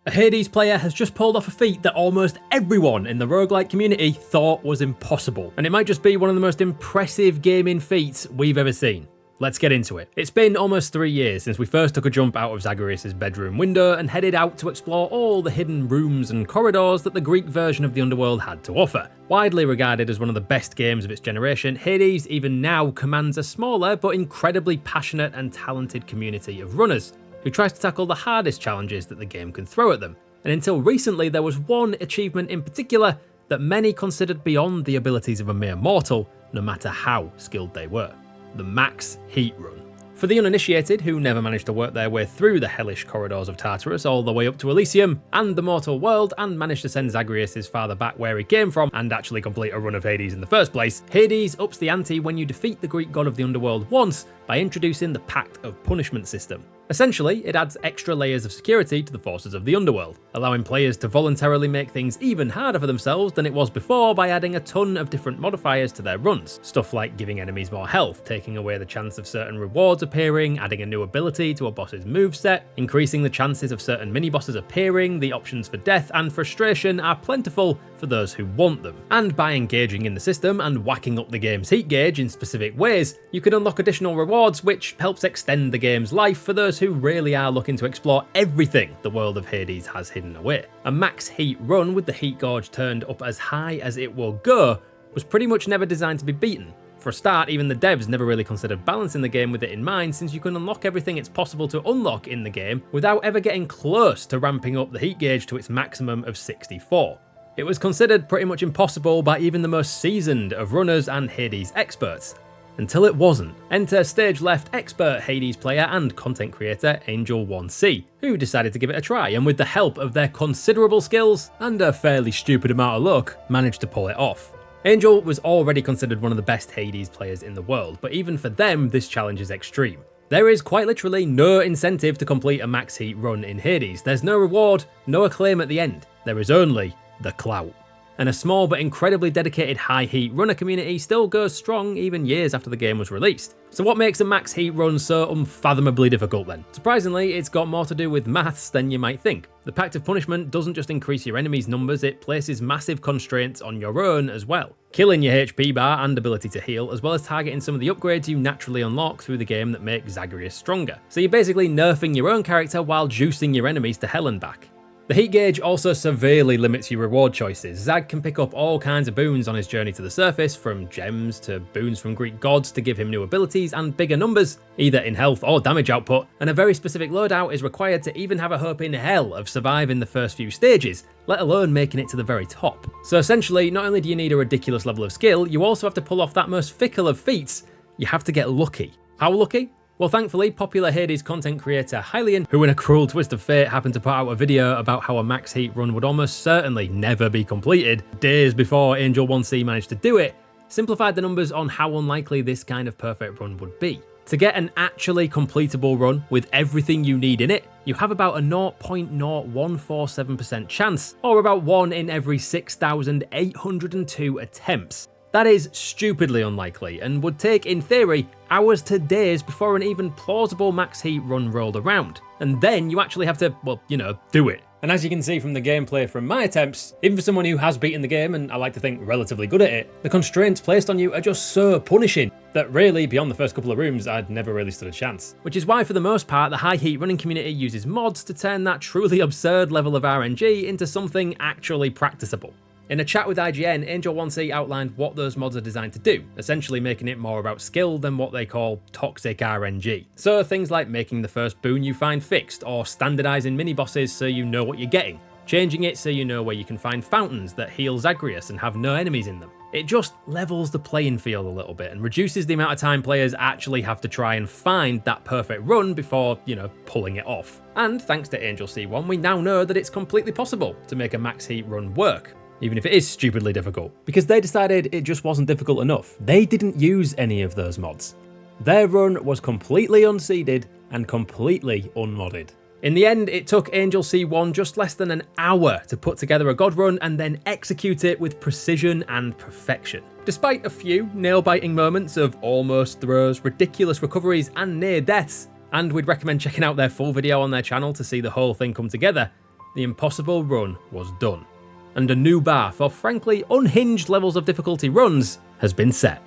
A Hades player has just pulled off a feat that almost everyone in the roguelike community thought was impossible, and it might just be one of the most impressive gaming feats we've ever seen. Let's get into it. It's been almost 3 years since we first took a jump out of Zagreus' bedroom window and headed out to explore all the hidden rooms and corridors that the Greek version of the Underworld had to offer. Widely regarded as one of the best games of its generation, Hades even now commands a smaller but incredibly passionate and talented community of runners, who tries to tackle the hardest challenges that the game can throw at them. And until recently, there was one achievement in particular that many considered beyond the abilities of a mere mortal, no matter how skilled they were: the max heat run. For the uninitiated, who never managed to work their way through the hellish corridors of Tartarus all the way up to Elysium and the mortal world and managed to send Zagreus' father back where he came from and actually complete a run of Hades in the first place, Hades ups the ante when you defeat the Greek god of the Underworld once by introducing the Pact of Punishment system. Essentially, it adds extra layers of security to the forces of the Underworld, allowing players to voluntarily make things even harder for themselves than it was before by adding a ton of different modifiers to their runs. Stuff like giving enemies more health, taking away the chance of certain rewards appearing, adding a new ability to a boss's moveset, increasing the chances of certain mini-bosses appearing. The options for death and frustration are plentiful for those who want them. And by engaging in the system and whacking up the game's heat gauge in specific ways, you can unlock additional rewards, which helps extend the game's life for those who really are looking to explore everything the world of Hades has hidden away. A max heat run with the heat gauge turned up as high as it will go was pretty much never designed to be beaten. For a start, even the devs never really considered balancing the game with it in mind, since you can unlock everything it's possible to unlock in the game without ever getting close to ramping up the heat gauge to its maximum of 64. It was considered pretty much impossible by even the most seasoned of runners and Hades experts, until it wasn't. Enter stage left expert Hades player and content creator Angel1C, who decided to give it a try, and with the help of their considerable skills and a fairly stupid amount of luck, managed to pull it off. Angel was already considered one of the best Hades players in the world, but even for them this challenge is extreme. There is quite literally no incentive to complete a max heat run in Hades. There's no reward, no acclaim at the end. There is only the clout. And a small but incredibly dedicated high heat runner community still goes strong even years after the game was released. So what makes a max heat run so unfathomably difficult then? Surprisingly, it's got more to do with maths than you might think. The Pact of Punishment doesn't just increase your enemies' numbers, it places massive constraints on your own as well, killing your HP bar and ability to heal, as well as targeting some of the upgrades you naturally unlock through the game that make Zagreus stronger. So you're basically nerfing your own character while juicing your enemies to hell and back. The heat gauge also severely limits your reward choices. Zag can pick up all kinds of boons on his journey to the surface, from gems to boons from Greek gods to give him new abilities and bigger numbers, either in health or damage output, and a very specific loadout is required to even have a hope in hell of surviving the first few stages, let alone making it to the very top. So essentially, not only do you need a ridiculous level of skill, you also have to pull off that most fickle of feats: you have to get lucky. How lucky? Well, thankfully, popular Hades content creator Hylian, who in a cruel twist of fate happened to put out a video about how a max heat run would almost certainly never be completed, days before Angel1C managed to do it, simplified the numbers on how unlikely this kind of perfect run would be. To get an actually completable run with everything you need in it, you have about a 0.0147% chance, or about 1 in every 6,802 attempts. That is stupidly unlikely, and would take, in theory, hours to days before an even plausible max heat run rolled around. And then you actually have to, well, do it. And as you can see from the gameplay from my attempts, even for someone who has beaten the game, and I like to think relatively good at it, the constraints placed on you are just so punishing that really, beyond the first couple of rooms, I'd never really stood a chance. Which is why, for the most part, the high heat running community uses mods to turn that truly absurd level of RNG into something actually practicable. In a chat with IGN, Angel1C outlined what those mods are designed to do, essentially making it more about skill than what they call toxic RNG. So things like making the first boon you find fixed, or standardizing mini-bosses so you know what you're getting, changing it so you know where you can find fountains that heal Zagreus and have no enemies in them. It just levels the playing field a little bit and reduces the amount of time players actually have to try and find that perfect run before, pulling it off. And thanks to Angel C1, we now know that it's completely possible to make a max heat run work, even if it is stupidly difficult, because they decided it just wasn't difficult enough. They didn't use any of those mods. Their run was completely unseeded and completely unmodded. In the end, it took Angel C1 just less than an hour to put together a god run and then execute it with precision and perfection. Despite a few nail-biting moments of almost throws, ridiculous recoveries and near deaths, and we'd recommend checking out their full video on their channel to see the whole thing come together, the impossible run was done, and a new bar for frankly unhinged levels of difficulty runs has been set.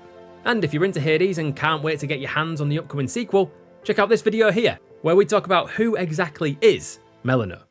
And if you're into Hades and can't wait to get your hands on the upcoming sequel, check out this video here, where we talk about who exactly is Melina.